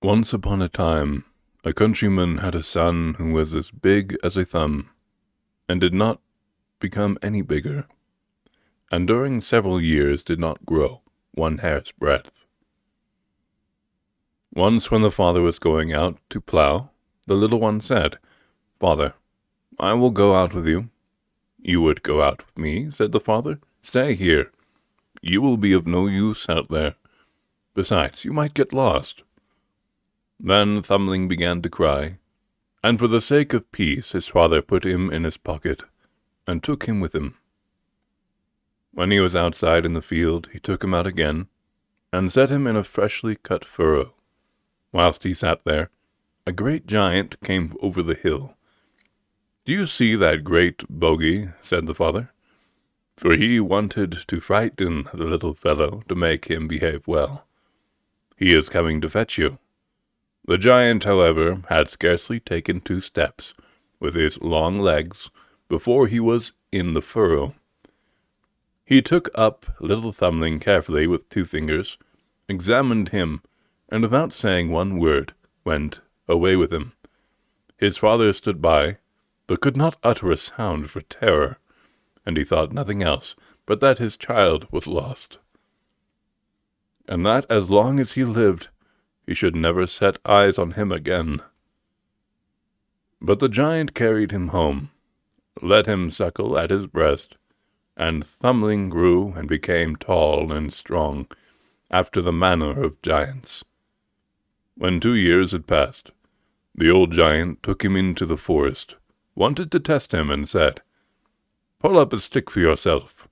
Once upon a time, a countryman had a son who was as big as a thumb, and did not become any bigger, and during several years did not grow one hair's breadth. Once when the father was going out to plough, the little one said, "Father, I will go out with you." "You would go out with me," said the father. "Stay here. You will be of no use out there. Besides, you might get lost." Then Thumbling began to cry, and for the sake of peace his father put him in his pocket, and took him with him. When he was outside in the field, he took him out again, and set him in a freshly cut furrow. Whilst he sat there, a great giant came over the hill. "Do you see that great bogey?" said the father, for he wanted to frighten the little fellow to make him behave well. "He is coming to fetch you." The giant, however, had scarcely taken 2 steps with his long legs before he was in the furrow. He took up little Thumbling carefully with 2 fingers, examined him, and without saying one word, went away with him. His father stood by, but could not utter a sound for terror, and he thought nothing else but that his child was lost, and that as long as he lived, he should never set eyes on him again. But the giant carried him home, let him suckle at his breast, and Thumbling grew and became tall and strong, after the manner of giants. When 2 years had passed, the old giant took him into the forest, wanted to test him, and said, "Pull up a stick for yourself."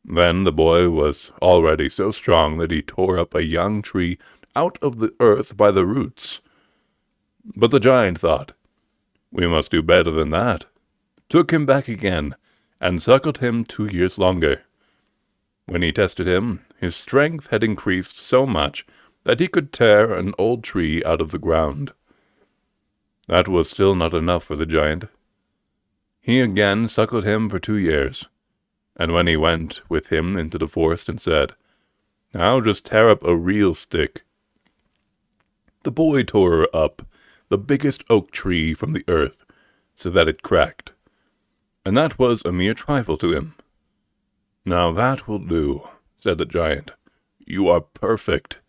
Then the boy was already so strong that he tore up a young tree out of the earth by the roots. But the giant thought, "We must do better than that," took him back again, and suckled him 2 years longer. When he tested him, his strength had increased so much that he could tear an old tree out of the ground. That was still not enough for the giant. He again suckled him for 2 years, and when he went with him into the forest and said, "Now just tear up a real stick," the boy tore up the biggest oak tree from the earth, so that it cracked, and that was a mere trifle to him. "Now that will do," said the giant. "You are perfect,"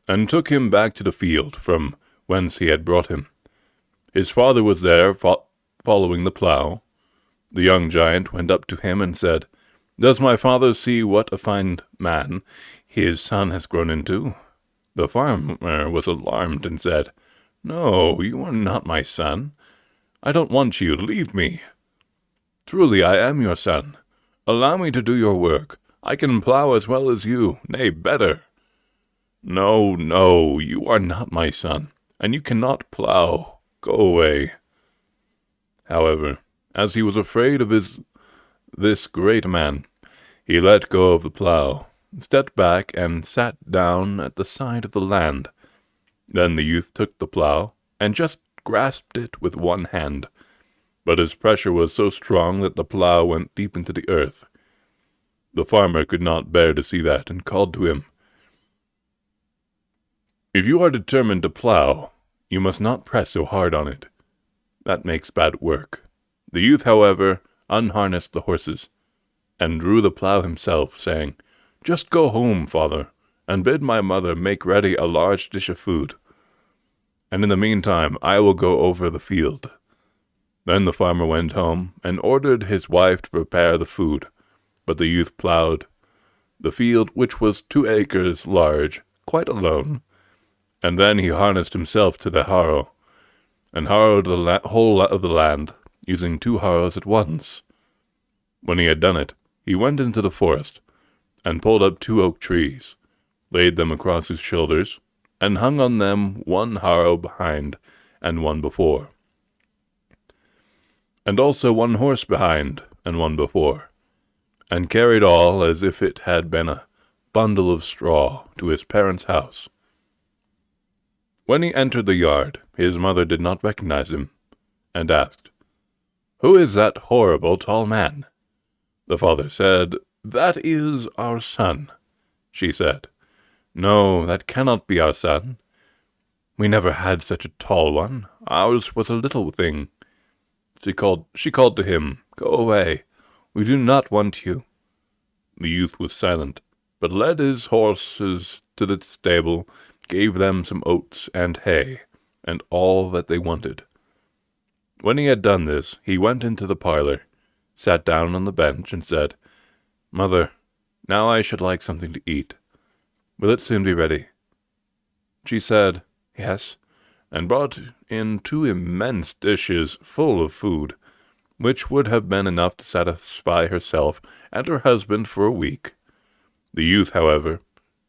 and took him back to the field from whence he had brought him. His father was there following the plough. The young giant went up to him and said, "Does my father see what a fine man his son has grown into?" The farmer was alarmed and said, "No, you are not my son. I don't want you. Leave me." "Truly, I am your son. Allow me to do your work. I can plough as well as you, nay, better." "No, no, you are not my son, and you cannot plough. Go away." However, as he was afraid of this great man, he let go of the plough, stepped back, and sat down at the side of the land. Then the youth took the plough, and just grasped it with one hand, but his pressure was so strong that the plough went deep into the earth. The farmer could not bear to see that, and called to him, "If you are determined to plough, you must not press so hard on it. That makes bad work." The youth, however, unharnessed the horses, and drew the plough himself, saying, "Just go home, father, and bid my mother make ready a large dish of food, and in the meantime I will go over the field." Then the farmer went home, and ordered his wife to prepare the food, but the youth ploughed the field, which was 2 acres large, quite alone, and then he harnessed himself to the harrow, and harrowed the whole of the land, using 2 harrows at once. When he had done it, he went into the forest, and pulled up 2 oak trees, laid them across his shoulders, and hung on them 1 harrow behind and 1 before, and also 1 horse behind and 1 before, and carried all as if it had been a bundle of straw to his parents' house. When he entered the yard, his mother did not recognize him, and asked, "Who is that horrible tall man?" The father said, "That is our son." She said, "No, that cannot be our son. We never had such a tall one. Ours was a little thing. She called to him, Go away. We do not want you. The youth was silent, but led his horses to the stable, gave them some oats and hay, and all that they wanted. When he had done this, he went into the parlor, sat down on the bench, and said, Mother, now I should like something to eat. Will it soon be ready? She said, Yes, and brought in 2 immense dishes full of food, which would have been enough to satisfy herself and her husband for a week. The youth, however,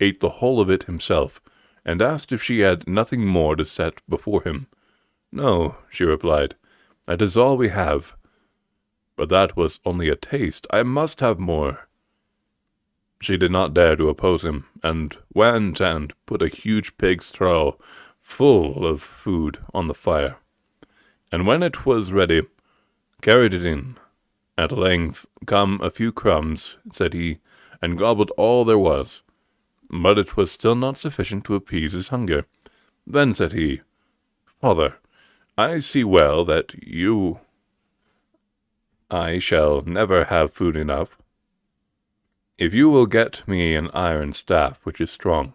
ate the whole of it himself, and asked if she had nothing more to set before him. No, she replied, that is all we have. But that was only a taste. I must have more. She did not dare to oppose him, and went and put a huge pig's trough full of food on the fire, and when it was ready, carried it in. At length come a few crumbs, said he, and gobbled all there was. But it was still not sufficient to appease his hunger. Then said he, Father, I see well that I shall never have food enough. If you will get me an iron staff which is strong,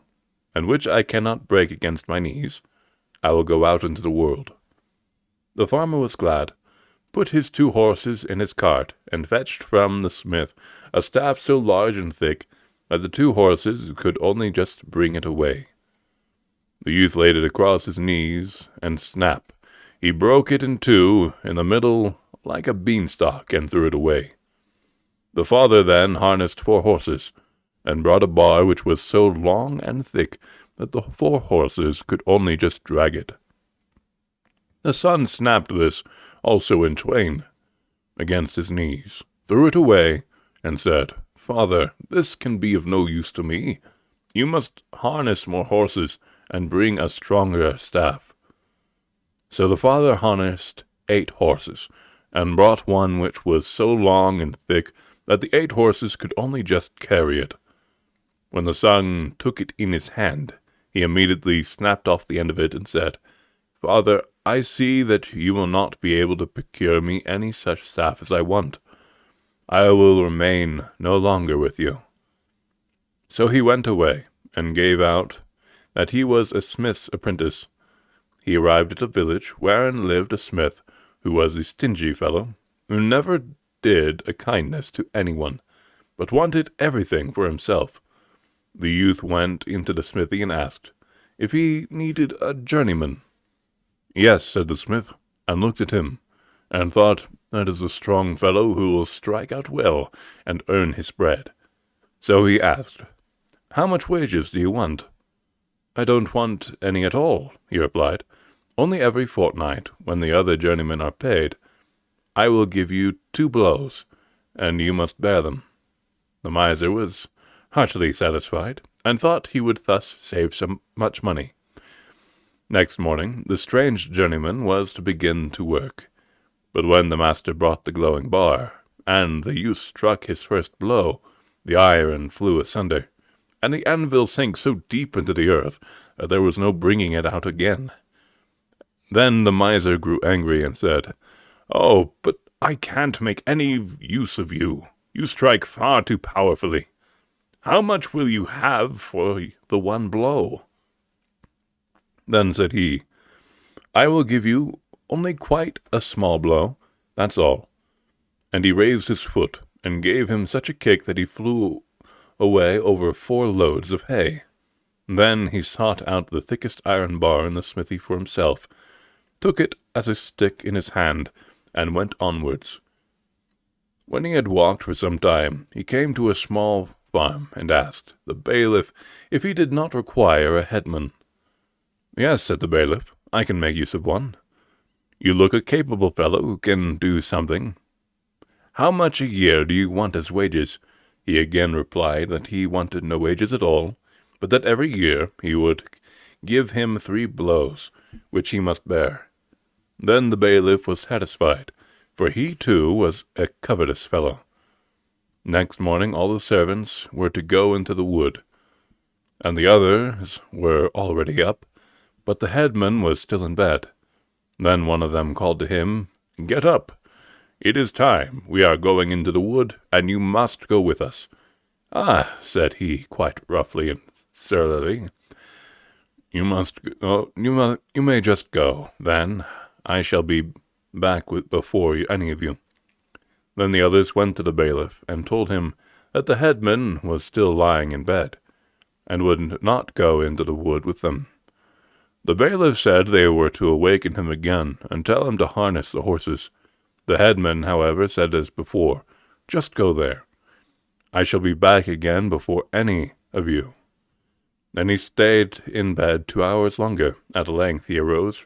and which I cannot break against my knees, I will go out into the world. The farmer was glad, put his 2 horses in his cart, and fetched from the smith a staff so large and thick that the 2 horses could only just bring it away. The youth laid it across his knees, and snap, he broke it in 2 in the middle like a beanstalk, and threw it away. The father then harnessed 4 horses, and brought a bar which was so long and thick that the 4 horses could only just drag it. The son snapped this also in twain against his knees, threw it away, and said, Father, this can be of no use to me. You must harness more horses, and bring a stronger staff. So the father harnessed 8 horses, and brought one which was so long and thick that the 8 horses could only just carry it. When the son took it in his hand, he immediately snapped off the end of it and said, Father, I see that you will not be able to procure me any such staff as I want. I will remain no longer with you. So he went away, and gave out that he was a smith's apprentice. He arrived at a village wherein lived a smith, who was a stingy fellow, who never did a kindness to anyone, but wanted everything for himself. The youth went into the smithy and asked if he needed a journeyman. Yes, said the smith, and looked at him, and thought, that is a strong fellow who will strike out well, and earn his bread. So he asked, How much wages do you want? I don't want any at all, he replied, only every fortnight, when the other journeymen are paid. I will give you 2 blows, and you must bear them. The miser was heartily satisfied, and thought he would thus save much money. Next morning the strange journeyman was to begin to work, but when the master brought the glowing bar, and the youth struck his first blow, the iron flew asunder, and the anvil sank so deep into the earth that there was no bringing it out again. Then the miser grew angry and said, Oh, but I can't make any use of you. You strike far too powerfully. How much will you have for the 1 blow? Then said he, I will give you only quite a small blow, that's all. And he raised his foot, and gave him such a kick that he flew away over 4 loads of hay. Then he sought out the thickest iron bar in the smithy for himself, took it as a stick in his hand, and went onwards. When he had walked for some time, he came to a small farm, and asked the bailiff if he did not require a headman. Yes, said the bailiff, I can make use of one. You look a capable fellow who can do something. How much a year do you want as wages? He again replied that he wanted no wages at all, but that every year he would give him 3 blows, which he must bear. Then the bailiff was satisfied, for he too was a covetous fellow. Next morning all the servants were to go into the wood, and the others were already up, but the headman was still in bed. Then one of them called to him, "Get up! It is time. We are going into the wood, and you must go with us." "Ah," said he, quite roughly and surlily, "you must go. You may just go. Then I shall be back before any of you." Then the others went to the bailiff and told him that the headman was still lying in bed, and would not go into the wood with them. The bailiff said they were to awaken him again and tell him to harness the horses. The headman, however, said as before, "Just go there. I shall be back again before any of you." Then he stayed in bed 2 hours longer. At length he arose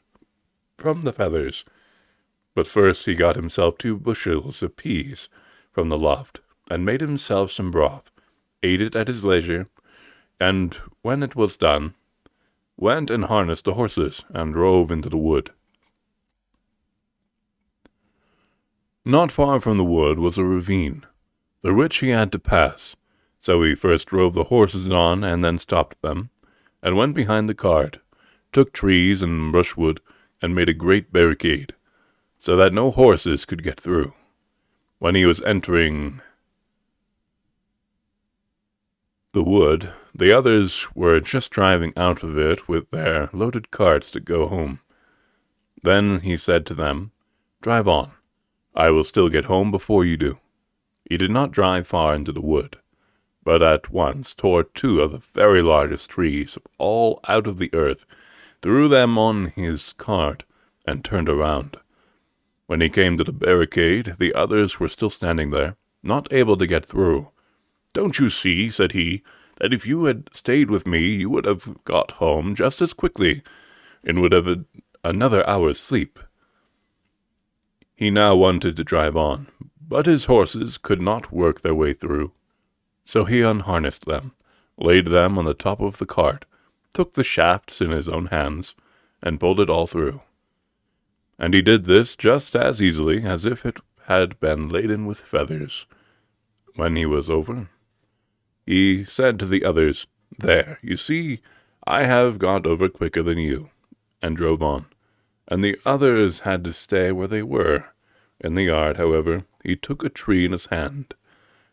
from the feathers. But first he got himself 2 bushels of peas from the loft, and made himself some broth, ate it at his leisure, and when it was done, went and harnessed the horses, and drove into the wood. Not far from the wood was a ravine, through which he had to pass, so he first drove the horses on, and then stopped them, and went behind the cart, took trees and brushwood, and made a great barricade, so that no horses could get through. When he was entering the wood, the others were just driving out of it with their loaded carts to go home. Then he said to them, "Drive on. I will still get home before you do." He did not drive far into the wood, but at once tore 2 of the very largest trees all out of the earth, threw them on his cart, and turned around. When he came to the barricade, the others were still standing there, not able to get through. "Don't you see," said he, "that if you had stayed with me, you would have got home just as quickly, and would have had another hour's sleep?" He now wanted to drive on, but his horses could not work their way through. So he unharnessed them, laid them on the top of the cart, took the shafts in his own hands, and pulled it all through. And he did this just as easily as if it had been laden with feathers. When he was over, he said to the others, "There, you see, I have got over quicker than you," and drove on. And the others had to stay where they were. In the yard, however, he took a tree in his hand,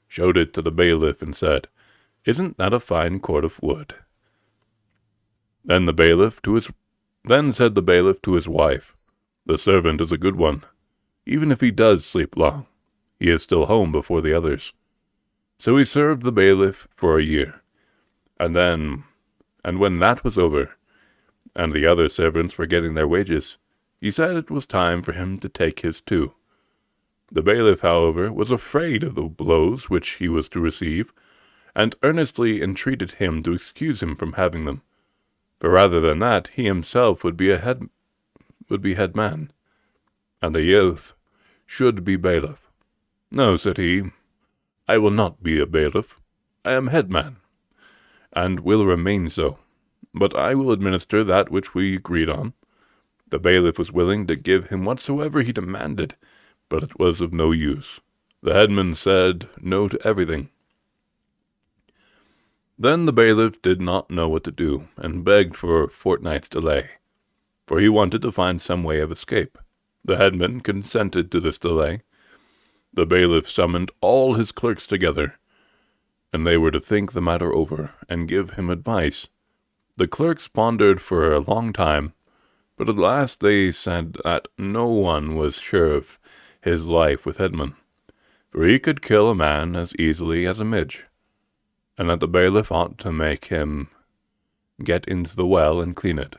showed it to the bailiff, and said, "Isn't that a fine cord of wood?" Then said the bailiff to his wife, "The servant is a good one. Even if he does sleep long, he is still home before the others." So he served the bailiff for a year. And when that was over, and the other servants were getting their wages, he said it was time for him to take his too. The bailiff, however, was afraid of the blows which he was to receive, and earnestly entreated him to excuse him from having them, for rather than that he himself would be headman, and the youth should be bailiff. "No," said he, "I will not be a bailiff. I am headman, and will remain so, but I will administer that which we agreed on." The bailiff was willing to give him whatsoever he demanded, but it was of no use. The headman said no to everything. Then the bailiff did not know what to do, and begged for a fortnight's delay, for he wanted to find some way of escape. The headman consented to this delay. The bailiff summoned all his clerks together, and they were to think the matter over, and give him advice. The clerks pondered for a long time, but at last they said that no one was sure of his life with Headman, for he could kill a man as easily as a midge, and that the bailiff ought to make him get into the well and clean it,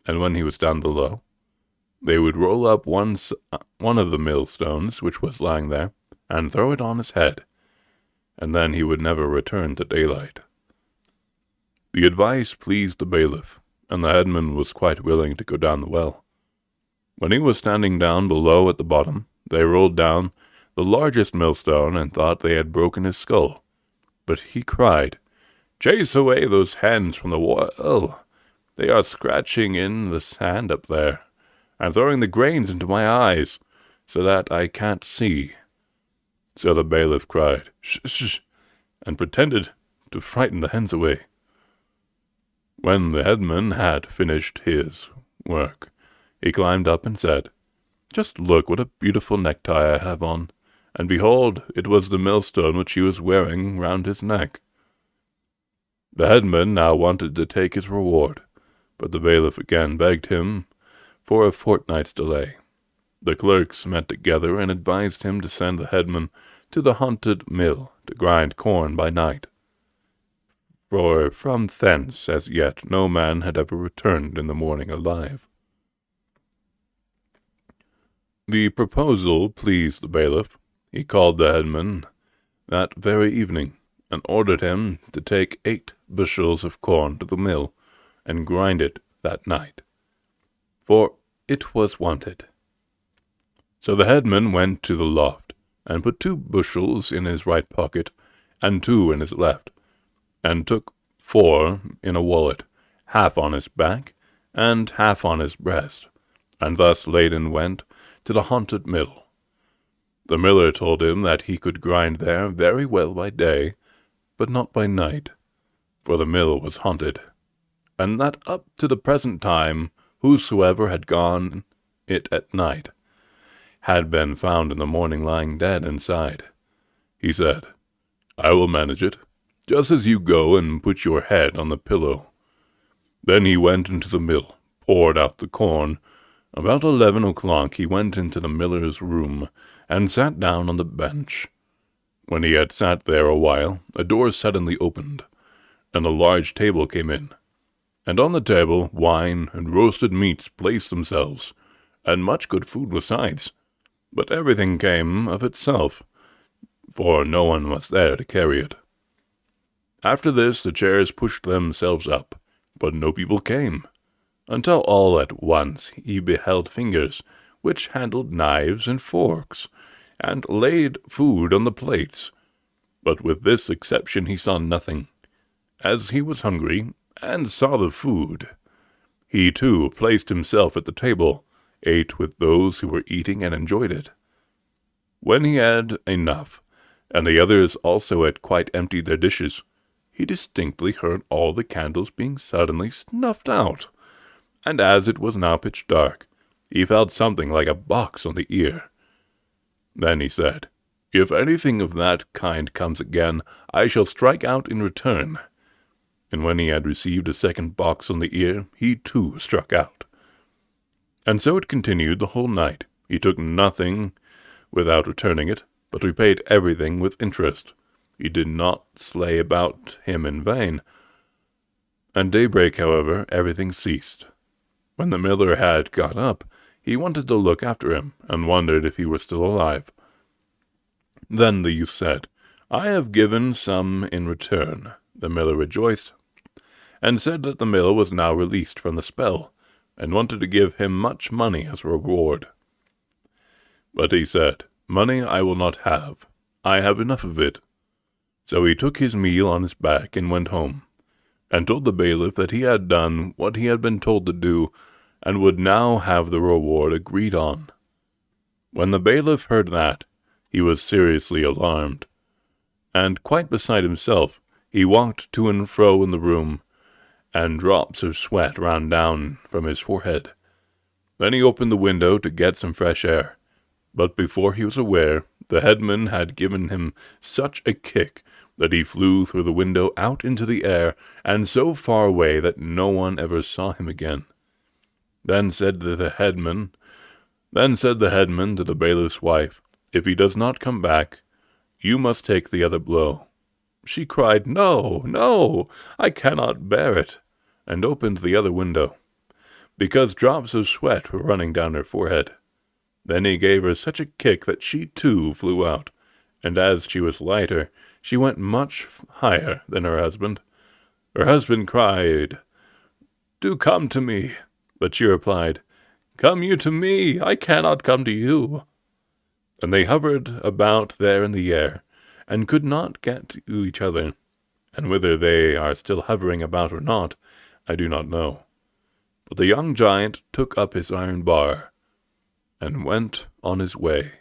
and when he was down below, they would roll up one of the millstones which was lying there, and throw it on his head, and then he would never return to daylight. The advice pleased the bailiff, and the headman was quite willing to go down the well. When he was standing down below at the bottom, they rolled down the largest millstone and thought they had broken his skull. But he cried, "Chase away those hands from the well! They are scratching in the sand up there, and throwing the grains into my eyes, so that I can't see." So the bailiff cried, "Shh, shh," and pretended to frighten the hens away. When the headman had finished his work, he climbed up and said, "Just look what a beautiful necktie I have on." And behold, it was the millstone which he was wearing round his neck. The headman now wanted to take his reward, but the bailiff again begged him for a fortnight's delay. The clerks met together and advised him to send the headman to the haunted mill to grind corn by night, for from thence as yet no man had ever returned in the morning alive. The proposal pleased the bailiff. He called the headman that very evening, and ordered him to take 8 bushels of corn to the mill, and grind it that night, for it was wanted. So the headman went to the loft, and put 2 bushels in his right pocket, and 2 in his left, and took 4 in a wallet, half on his back, and half on his breast, and thus laden went to the haunted mill. The miller told him that he could grind there very well by day, but not by night, for the mill was haunted, and that up to the present time whosoever had gone it at night had been found in the morning lying dead inside. He said, "I will manage it, just as you go and put your head on the pillow." Then he went into the mill, poured out the corn. About 11 o'clock he went into the miller's room, and sat down on the bench. When he had sat there a while, a door suddenly opened, and a large table came in. And on the table wine and roasted meats placed themselves, and much good food besides. But everything came of itself, for no one was there to carry it. After this the chairs pushed themselves up, but no people came, until all at once he beheld fingers which handled knives and forks, and laid food on the plates. But with this exception he saw nothing. As he was hungry, and saw the food, he too placed himself at the table, ate with those who were eating, and enjoyed it. When he had enough, and the others also had quite emptied their dishes, he distinctly heard all the candles being suddenly snuffed out, and as it was now pitch dark, he felt something like a box on the ear. Then he said, "If anything of that kind comes again, I shall strike out in return." And when he had received a second box on the ear, he too struck out. And so it continued the whole night. He took nothing without returning it, but repaid everything with interest. He did not slay about him in vain. At daybreak, however, everything ceased. When the miller had got up, he wanted to look after him, and wondered if he were still alive. Then the youth said, "I have given some in return." The miller rejoiced, and said that the mill was now released from the spell, and wanted to give him much money as a reward. But he said, "Money I will not have. I have enough of it." So he took his meal on his back and went home, and told the bailiff that he had done what he had been told to do, and would now have the reward agreed on. When the bailiff heard that, he was seriously alarmed, and quite beside himself. He walked to and fro in the room, and drops of sweat ran down from his forehead. Then he opened the window to get some fresh air, but before he was aware, the headman had given him such a kick that he flew through the window out into the air, and so far away that no one ever saw him again. Then said the headman to the bailiff's wife, "If he does not come back, you must take the other blow." She cried, "No, no, I cannot bear it," and opened the other window, because drops of sweat were running down her forehead. Then he gave her such a kick that she too flew out, and as she was lighter, she went much higher than her husband. Her husband cried, "Do come to me," but she replied, "Come you to me, I cannot come to you." And they hovered about there in the air, and could not get to each other, and whether they are still hovering about or not, I do not know. But the young giant took up his iron bar, and went on his way.